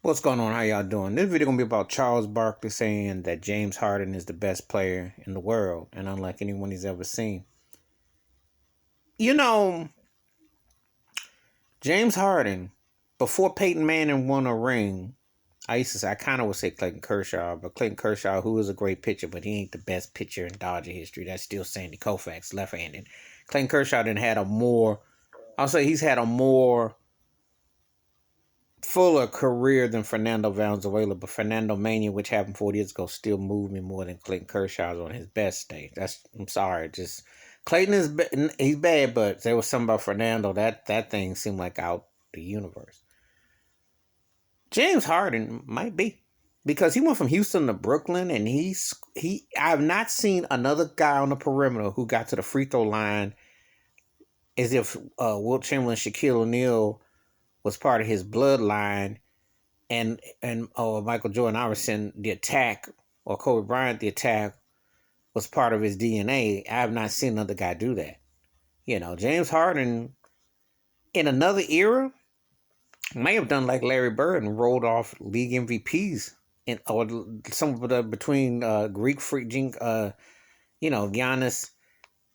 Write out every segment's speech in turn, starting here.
What's going on? How y'all doing? This video gonna be about Charles Barkley saying that James Harden is the best player in the world and unlike anyone he's ever seen. You know, James Harden, before Peyton Manning won a ring, I kind of would say Clayton Kershaw, but Clayton Kershaw, who is a great pitcher, but he ain't the best pitcher in Dodger history. That's still Sandy Koufax, left-handed. Clayton Kershaw didn't had a more, I'll say he's had a more fuller career than Fernando Valenzuela, but Fernando Mania, which happened 4 years ago, still moved me more than Clayton Kershaw's on his best day. I'm sorry, just Clayton he's bad, but there was something about Fernando that thing seemed like out the universe. James Harden might be, because he went from Houston to Brooklyn, and I've not seen another guy on the perimeter who got to the free throw line as if Wilt Chamberlain, Shaquille O'Neal was part of his bloodline, and Michael Jordan Iverson, the attack, or Kobe Bryant, the attack, was part of his DNA. I have not seen another guy do that. James Harden, in another era, may have done like Larry Bird and rolled off league MVPs, or some of the between Greek freaking, Giannis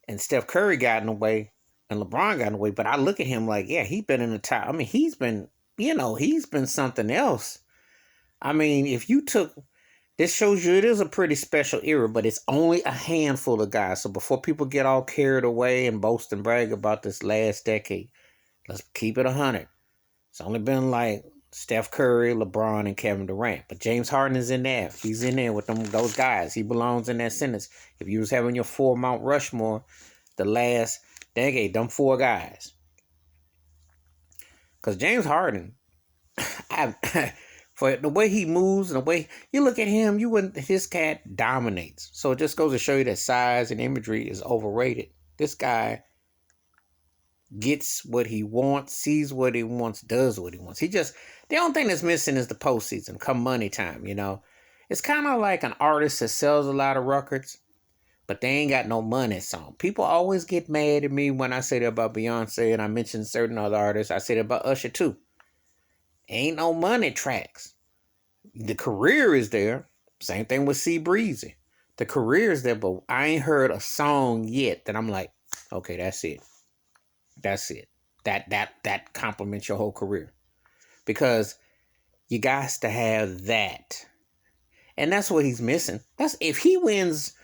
and Steph Curry got in the way, and LeBron got in the way. But I look at him like, yeah, he's been in the top. I mean, he's been something else. I mean, if you took, this shows you it is a pretty special era, but it's only a handful of guys. So before people get all carried away and boast and brag about this last decade, let's keep it 100. It's only been like Steph Curry, LeBron, and Kevin Durant. But James Harden is in there. He's in there with those guys. He belongs in that sentence. If you was having your 4 Mount Rushmore, the last decade, them 4 guys. Because James Harden, for the way he moves and the way you look at him, his cat dominates. So it just goes to show you that size and imagery is overrated. This guy gets what he wants, sees what he wants, does what he wants. The only thing that's missing is the postseason, come money time, It's kind of like an artist that sells a lot of records, but they ain't got no money song. People always get mad at me when I say that about Beyonce, and I mention certain other artists. I say that about Usher too. Ain't no money tracks. The career is there. Same thing with C Breezy. The career is there, but I ain't heard a song yet that I'm like, okay, that's it. That's it. That complements your whole career. Because you guys to have that. And that's what he's missing. That's if he wins.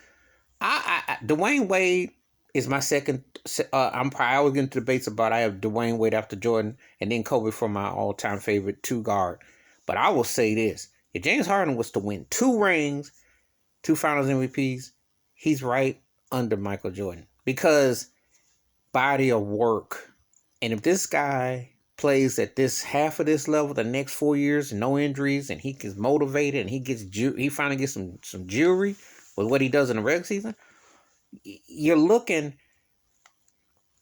Dwayne Wade is my second. I always get into debates about I have Dwayne Wade after Jordan and then Kobe for my all-time favorite 2 guard. But I will say this. If James Harden was to win 2 rings, 2 finals MVPs, he's right under Michael Jordan. Because body of work. And if this guy plays at this half of this level the next 4 years, no injuries, and he gets motivated and he finally gets some jewelry with what he does in the regular season, you're looking.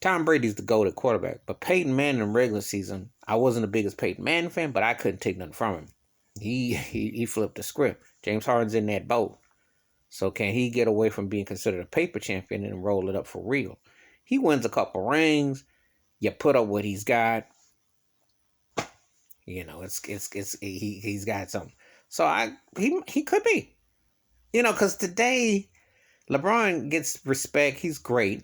Tom Brady's the GOAT at quarterback, but Peyton Manning in regular season, I wasn't the biggest Peyton Manning fan, but I couldn't take nothing from him. He flipped the script. James Harden's in that boat. So can he get away from being considered a paper champion and roll it up for real? He wins a couple rings. You put up what he's got. He's got something. So he could be. Because today LeBron gets respect. He's great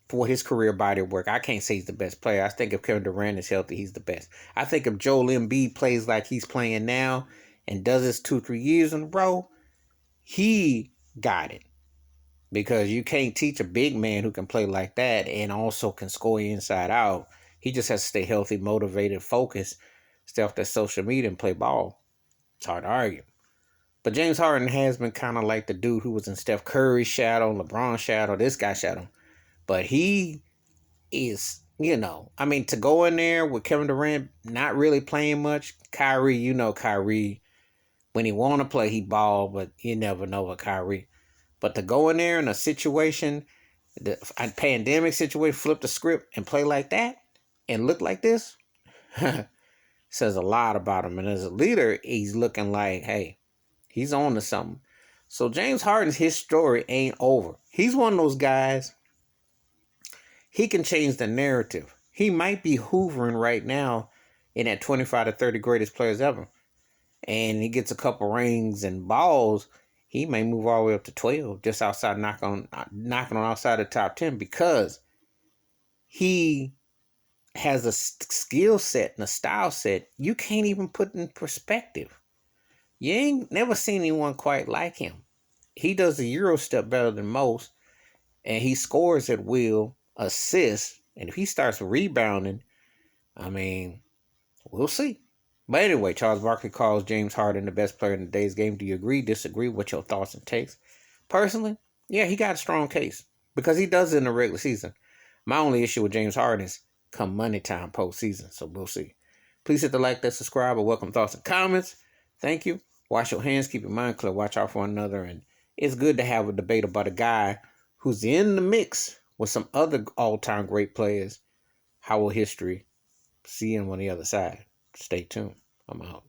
for his career body of work. I can't say he's the best player. I think if Kevin Durant is healthy, he's the best. I think if Joel Embiid plays like he's playing now and does this 2-3 years in a row, he got it. Because you can't teach a big man who can play like that and also can score inside out. He just has to stay healthy, motivated, focused, stay off that social media and play ball. It's hard to argue. But James Harden has been kind of like the dude who was in Steph Curry's shadow, LeBron's shadow, this guy's shadow. But he is, to go in there with Kevin Durant not really playing much. Kyrie, Kyrie, when he want to play, he ball, but you never know with Kyrie. But to go in there in a situation, a pandemic situation, flip the script and play like that and look like this, says a lot about him. And as a leader, he's looking like, hey, he's on to something. So James Harden's, his story ain't over. He's one of those guys, he can change the narrative. He might be hoovering right now in that 25 to 30 greatest players ever, and he gets a couple rings and balls, he may move all the way up to 12, just outside knocking on outside the top 10, because he has a skill set and a style set you can't even put in perspective. You ain't never seen anyone quite like him. He does the Euro step better than most, and he scores at will, assists, and if he starts rebounding, I mean, we'll see. But anyway, Charles Barkley calls James Harden the best player in today's game. Do you agree, disagree? What's your thoughts and takes? Personally, yeah, he got a strong case because he does it in the regular season. My only issue with James Harden is come money time postseason, so we'll see. Please hit the like, that subscribe, or welcome thoughts and comments. Thank you. Wash your hands, keep your mind clear, watch out for one another, and it's good to have a debate about a guy who's in the mix with some other all-time great players. How will history see him on the other side? Stay tuned. I'm out.